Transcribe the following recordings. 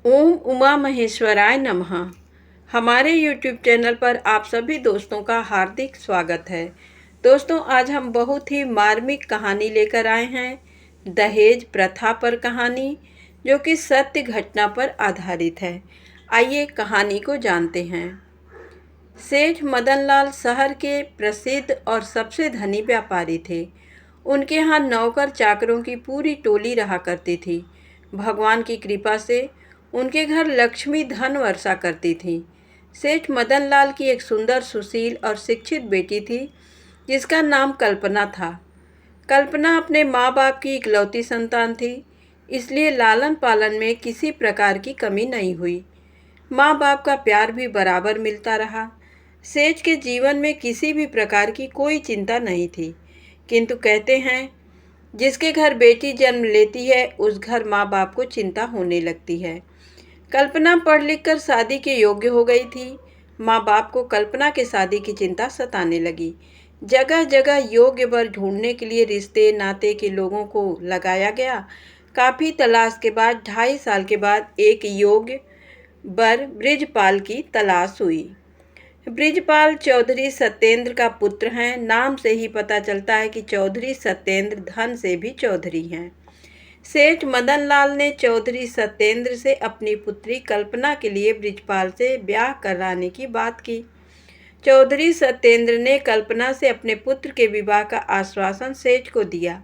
ओम उमा महेश्वराय नमः। हमारे YouTube channel पर आप सभी दोस्तों का हार्दिक स्वागत है। दोस्तों, आज हम बहुत ही मार्मिक कहानी लेकर आए हैं। दहेज प्रथा पर कहानी, जो कि सत्य घटना पर आधारित है। आइए कहानी को जानते हैं। सेठ मदनलाल शहर के प्रसिद्ध और सबसे धनी व्यापारी थे। उनके यहाँ नौकर चाकरों की पूरी टोली रहा करती थी। भगवान की कृपा से उनके घर लक्ष्मी धन वर्षा करती थी। सेठ मदनलाल की एक सुंदर, सुशील और शिक्षित बेटी थी, जिसका नाम कल्पना था। कल्पना अपने माँ बाप की इकलौती संतान थी, इसलिए लालन पालन में किसी प्रकार की कमी नहीं हुई। माँ बाप का प्यार भी बराबर मिलता रहा। सेठ के जीवन में किसी भी प्रकार की कोई चिंता नहीं थी। किंतु कहते हैं, जिसके घर बेटी जन्म लेती है, उस घर माँ बाप को चिंता होने लगती है। कल्पना पढ़ लिख कर शादी के योग्य हो गई थी। माँ बाप को कल्पना के शादी की चिंता सताने लगी। जगह जगह योग्य वर ढूंढने के लिए रिश्ते नाते के लोगों को लगाया गया। काफ़ी तलाश के बाद 2.5 साल के बाद एक योग्य वर बृजपाल की तलाश हुई। बृजपाल चौधरी सत्येंद्र का पुत्र हैं। नाम से ही पता चलता है कि चौधरी सत्येंद्र धन से भी चौधरी हैं। सेठ मदनलाल ने चौधरी सत्येंद्र से अपनी पुत्री कल्पना के लिए बृजपाल से ब्याह कराने की बात की। चौधरी सत्येंद्र ने कल्पना से अपने पुत्र के विवाह का आश्वासन सेठ को दिया।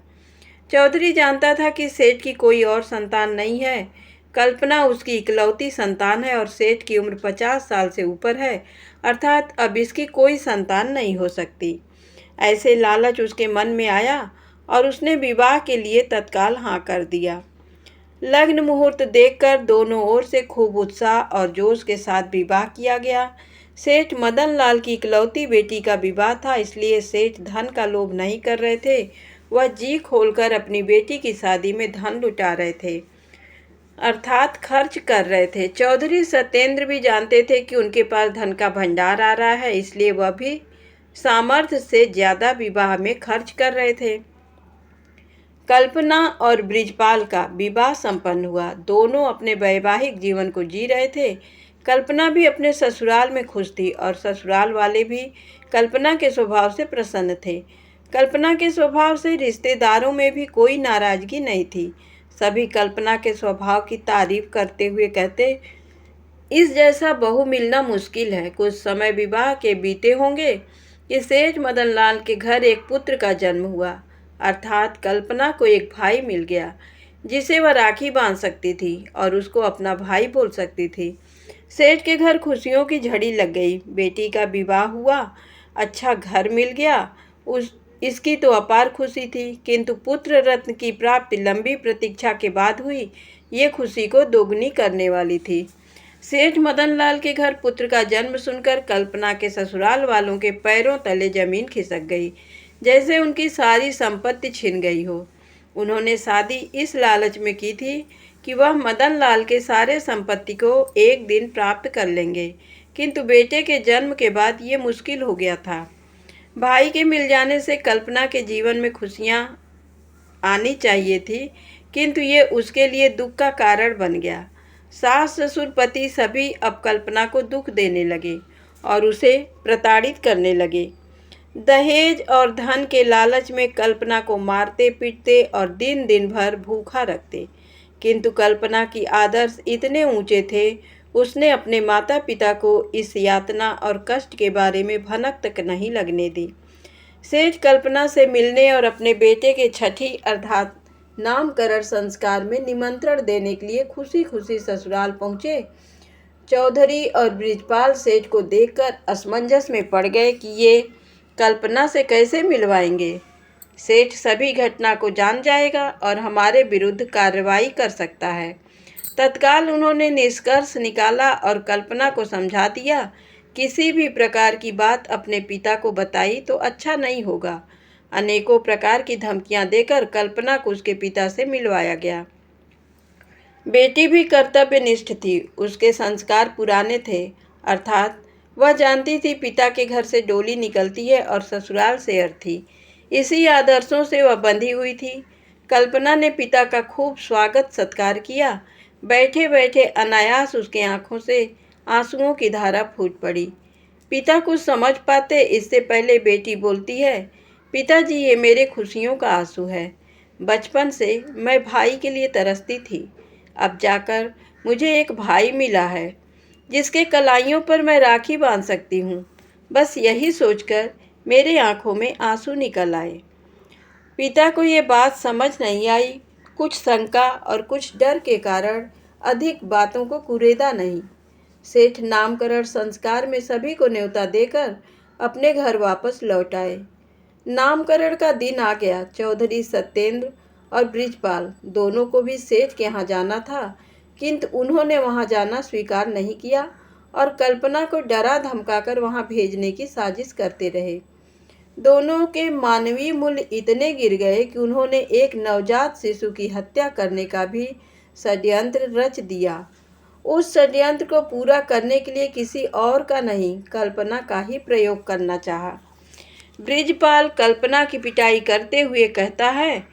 चौधरी जानता था कि सेठ की कोई और संतान नहीं है। कल्पना उसकी इकलौती संतान है और सेठ की उम्र 50 साल से ऊपर है, अर्थात अब इसकी कोई संतान नहीं हो सकती। ऐसे लालच उसके मन में आया और उसने विवाह के लिए तत्काल हाँ कर दिया। लग्न मुहूर्त देखकर दोनों ओर से खूब उत्साह और जोश के साथ विवाह किया गया। सेठ मदनलाल की इकलौती बेटी का विवाह था, इसलिए सेठ धन का लोभ नहीं कर रहे थे। वह जी खोलकर अपनी बेटी की शादी में धन लुटा रहे थे, अर्थात खर्च कर रहे थे। चौधरी सत्येंद्र भी जानते थे कि उनके पास धन का भंडार आ रहा है, इसलिए वह भी सामर्थ्य से ज़्यादा विवाह में खर्च कर रहे थे। कल्पना और बृजपाल का विवाह संपन्न हुआ। दोनों अपने वैवाहिक जीवन को जी रहे थे। कल्पना भी अपने ससुराल में खुश थी और ससुराल वाले भी कल्पना के स्वभाव से प्रसन्न थे। कल्पना के स्वभाव से रिश्तेदारों में भी कोई नाराजगी नहीं थी। सभी कल्पना के स्वभाव की तारीफ करते हुए कहते, इस जैसा बहू मिलना मुश्किल है। कुछ समय विवाह के बीते होंगे कि सेठ मदनलाल के घर एक पुत्र का जन्म हुआ, अर्थात कल्पना को एक भाई मिल गया, जिसे वह राखी बांध सकती थी और उसको अपना भाई बोल सकती थी। सेठ के घर खुशियों की झड़ी लग गई। बेटी का विवाह हुआ, अच्छा घर मिल गया, इसकी तो अपार खुशी थी। किंतु पुत्र रत्न की प्राप्ति लंबी प्रतीक्षा के बाद हुई। ये खुशी को दोगुनी करने वाली थी। सेठ मदनलाल के घर पुत्र का जन्म सुनकर कल्पना के ससुराल वालों के पैरों तले जमीन खिसक गई, जैसे उनकी सारी संपत्ति छिन गई हो। उन्होंने शादी इस लालच में की थी कि वह मदनलाल के सारे संपत्ति को एक दिन प्राप्त कर लेंगे, किंतु बेटे के जन्म के बाद ये मुश्किल हो गया था। भाई के मिल जाने से कल्पना के जीवन में खुशियाँ आनी चाहिए थी, किंतु ये उसके लिए दुख का कारण बन गया। सास ससुर पति सभी अब कल्पना को दुख देने लगे और उसे प्रताड़ित करने लगे। दहेज और धन के लालच में कल्पना को मारते पीटते और दिन दिन भर भूखा रखते। किंतु कल्पना की आदर्श इतने ऊंचे थे, उसने अपने माता पिता को इस यातना और कष्ट के बारे में भनक तक नहीं लगने दी। सेठ कल्पना से मिलने और अपने बेटे के छठी अर्थात नामकरण संस्कार में निमंत्रण देने के लिए खुशी खुशी ससुराल पहुँचे। चौधरी और बृजपाल सेठ को देखकर असमंजस में पड़ गए कि ये कल्पना से कैसे मिलवाएंगे। सेठ सभी घटना को जान जाएगा और हमारे विरुद्ध कार्रवाई कर सकता है। तत्काल उन्होंने निष्कर्ष निकाला और कल्पना को समझा दिया, किसी भी प्रकार की बात अपने पिता को बताई तो अच्छा नहीं होगा। अनेकों प्रकार की धमकियां देकर कल्पना को उसके पिता से मिलवाया गया। बेटी भी कर्तव्यनिष्ठ थी। उसके संस्कार पुराने थे, अर्थात वह जानती थी पिता के घर से डोली निकलती है और ससुराल से अर्थी। इसी आदर्शों से वह बंधी हुई थी। कल्पना ने पिता का खूब स्वागत सत्कार किया। बैठे बैठे अनायास उसके आंखों से आंसुओं की धारा फूट पड़ी। पिता कुछ समझ पाते इससे पहले बेटी बोलती है, पिताजी ये मेरे खुशियों का आंसू है। बचपन से मैं भाई के लिए तरसती थी। अब जाकर मुझे एक भाई मिला है जिसके कलाइयों पर मैं राखी बांध सकती हूँ। बस यही सोचकर मेरे आंखों में आंसू निकल आए। पिता को ये बात समझ नहीं आई। कुछ शंका और कुछ डर के कारण अधिक बातों को कुरेदा नहीं। सेठ नामकरण संस्कार में सभी को न्योता देकर अपने घर वापस लौट आए। नामकरण का दिन आ गया। चौधरी सत्येंद्र और बृजपाल दोनों को भी सेठ के यहाँ जाना था, किंतु उन्होंने वहाँ जाना स्वीकार नहीं किया और कल्पना को डरा धमकाकर वहाँ भेजने की साजिश करते रहे। दोनों के मानवीय मूल्य इतने गिर गए कि उन्होंने एक नवजात शिशु की हत्या करने का भी षड्यंत्र रच दिया। उस षड्यंत्र को पूरा करने के लिए किसी और का नहीं, कल्पना का ही प्रयोग करना चाहा। बृजपाल कल्पना की पिटाई करते हुए कहता है,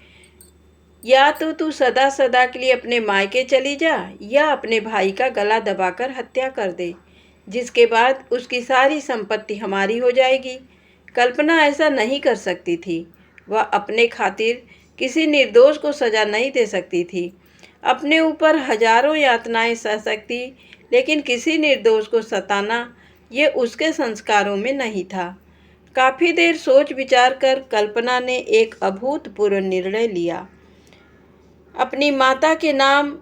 या तो तू सदा सदा के लिए अपने मायके चली जा या अपने भाई का गला दबाकर हत्या कर दे, जिसके बाद उसकी सारी संपत्ति हमारी हो जाएगी। कल्पना ऐसा नहीं कर सकती थी। वह अपने खातिर किसी निर्दोष को सजा नहीं दे सकती थी। अपने ऊपर हजारों यातनाएं सह सकती, लेकिन किसी निर्दोष को सताना ये उसके संस्कारों में नहीं था। काफ़ी देर सोच विचार कर कल्पना ने एक अभूतपूर्व निर्णय लिया। अपनी माता के नाम,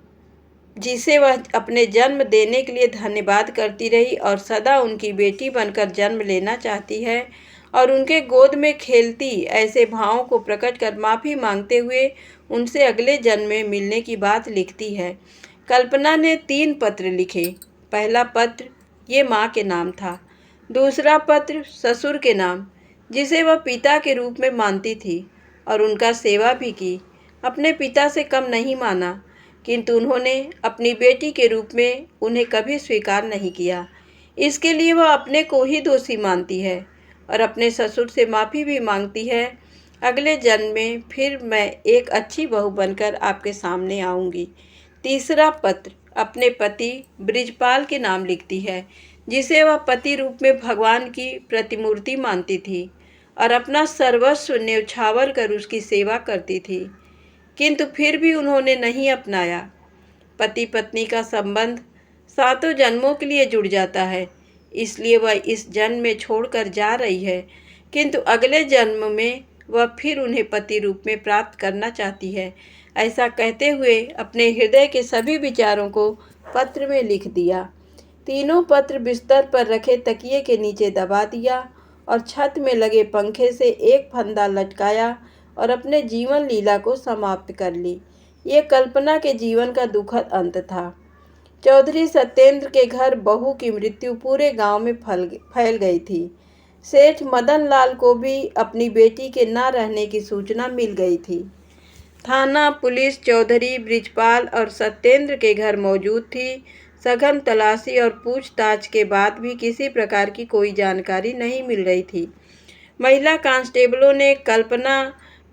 जिसे वह अपने जन्म देने के लिए धन्यवाद करती रही और सदा उनकी बेटी बनकर जन्म लेना चाहती है और उनके गोद में खेलती, ऐसे भावों को प्रकट कर माफ़ी मांगते हुए उनसे अगले जन्म में मिलने की बात लिखती है। कल्पना ने 3 पत्र लिखे। पहला पत्र ये माँ के नाम था। दूसरा पत्र ससुर के नाम, जिसे वह पिता के रूप में मानती थी और उनका सेवा भी की। अपने पिता से कम नहीं माना, किंतु उन्होंने अपनी बेटी के रूप में उन्हें कभी स्वीकार नहीं किया। इसके लिए वह अपने को ही दोषी मानती है और अपने ससुर से माफ़ी भी मांगती है। अगले जन्म में फिर मैं एक अच्छी बहू बनकर आपके सामने आऊँगी। तीसरा पत्र अपने पति बृजपाल के नाम लिखती है, जिसे वह पति रूप में भगवान की प्रतिमूर्ति मानती थी और अपना सर्वस्व न्यौछावर कर उसकी सेवा करती थी, किंतु फिर भी उन्होंने नहीं अपनाया। पति पत्नी का संबंध 7 जन्मों के लिए जुड़ जाता है, इसलिए वह इस जन्म में छोड़कर जा रही है, किंतु अगले जन्म में वह फिर उन्हें पति रूप में प्राप्त करना चाहती है। ऐसा कहते हुए अपने हृदय के सभी विचारों को पत्र में लिख दिया। तीनों पत्र बिस्तर पर रखे तकिए के नीचे दबा दिया और छत में लगे पंखे से एक फंदा लटकाया और अपने जीवन लीला को समाप्त कर ली। ये कल्पना के जीवन का दुखद अंत था। चौधरी सत्येंद्र के घर बहू की मृत्यु पूरे गांव में फैल गई थी। सेठ मदन लाल को भी अपनी बेटी के न रहने की सूचना मिल गई थी। थाना पुलिस चौधरी बृजपाल और सत्येंद्र के घर मौजूद थी। सघन तलाशी और पूछताछ के बाद भी किसी प्रकार की कोई जानकारी नहीं मिल रही थी। महिला कांस्टेबलों ने कल्पना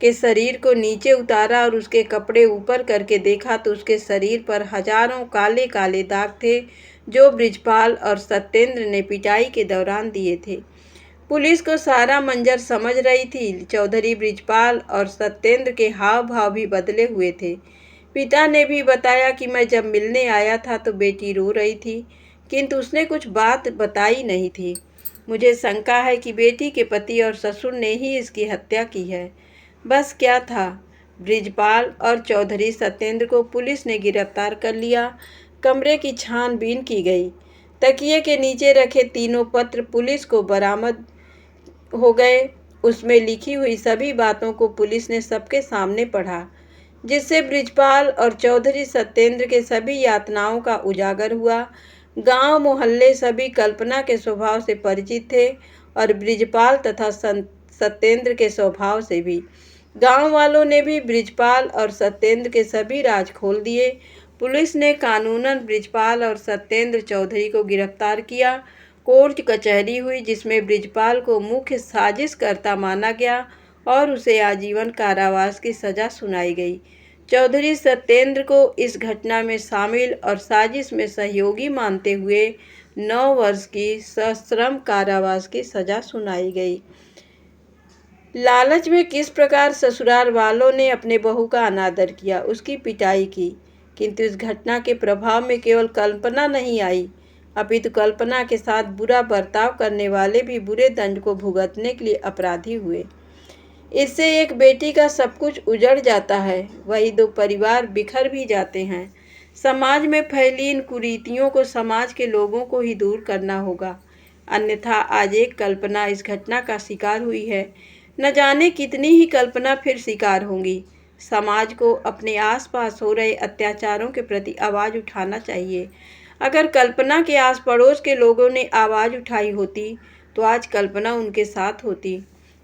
के शरीर को नीचे उतारा और उसके कपड़े ऊपर करके देखा तो उसके शरीर पर हजारों काले काले दाग थे, जो बृजपाल और सत्येंद्र ने पिटाई के दौरान दिए थे। पुलिस को सारा मंजर समझ रही थी। चौधरी बृजपाल और सत्येंद्र के हाव भाव भी बदले हुए थे। पिता ने भी बताया कि मैं जब मिलने आया था तो बेटी रो रही थी, किंतु उसने कुछ बात बताई नहीं थी। मुझे शंका है कि बेटी के पति और ससुर ने ही इसकी हत्या की है। बस क्या था, बृजपाल और चौधरी सत्येंद्र को पुलिस ने गिरफ्तार कर लिया। कमरे की छानबीन की गई। तकिए के नीचे रखे तीनों पत्र पुलिस को बरामद हो गए। उसमें लिखी हुई सभी बातों को पुलिस ने सबके सामने पढ़ा, जिससे बृजपाल और चौधरी सत्येंद्र के सभी यातनाओं का उजागर हुआ। गांव मोहल्ले सभी कल्पना के स्वभाव से परिचित थे और बृजपाल तथा सत्येंद्र के स्वभाव से भी। गांव वालों ने भी बृजपाल और सत्येंद्र के सभी राज खोल दिए। पुलिस ने कानूनन बृजपाल और सत्येंद्र चौधरी को गिरफ्तार किया। कोर्ट कचहरी हुई, जिसमें बृजपाल को मुख्य साजिशकर्ता माना गया और उसे आजीवन कारावास की सज़ा सुनाई गई। चौधरी सत्येंद्र को इस घटना में शामिल और साजिश में सहयोगी मानते हुए 9 वर्ष की सश्रम कारावास की सजा सुनाई गई। लालच में किस प्रकार ससुराल वालों ने अपने बहू का अनादर किया, उसकी पिटाई की, किंतु इस घटना के प्रभाव में केवल कल्पना नहीं आई, अपितु कल्पना के साथ बुरा बर्ताव करने वाले भी बुरे दंड को भुगतने के लिए अपराधी हुए। इससे एक बेटी का सब कुछ उजड़ जाता है, वही 2 परिवार बिखर भी जाते हैं। समाज में फैली इन कुरीतियों को समाज के लोगों को ही दूर करना होगा, अन्यथा आज एक कल्पना इस घटना का शिकार हुई है, न जाने कितनी ही कल्पना फिर शिकार होंगी। समाज को अपने आसपास हो रहे अत्याचारों के प्रति आवाज़ उठाना चाहिए। अगर कल्पना के आस पड़ोस के लोगों ने आवाज़ उठाई होती तो आज कल्पना उनके साथ होती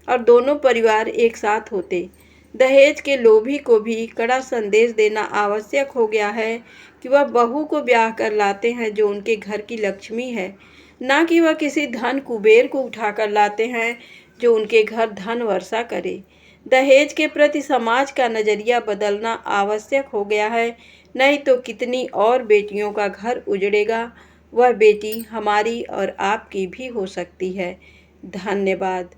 और दोनों परिवार एक साथ होते। दहेज के लोभी को भी कड़ा संदेश देना आवश्यक हो गया है कि वह बहू को ब्याह कर लाते हैं जो उनके घर की लक्ष्मी है, ना कि वह किसी धन कुबेर को उठाकर लाते हैं जो उनके घर धन वर्षा करे। दहेज के प्रति समाज का नज़रिया बदलना आवश्यक हो गया है, नहीं तो कितनी और बेटियों का घर उजड़ेगा। वह बेटी हमारी और आपकी भी हो सकती है। धन्यवाद।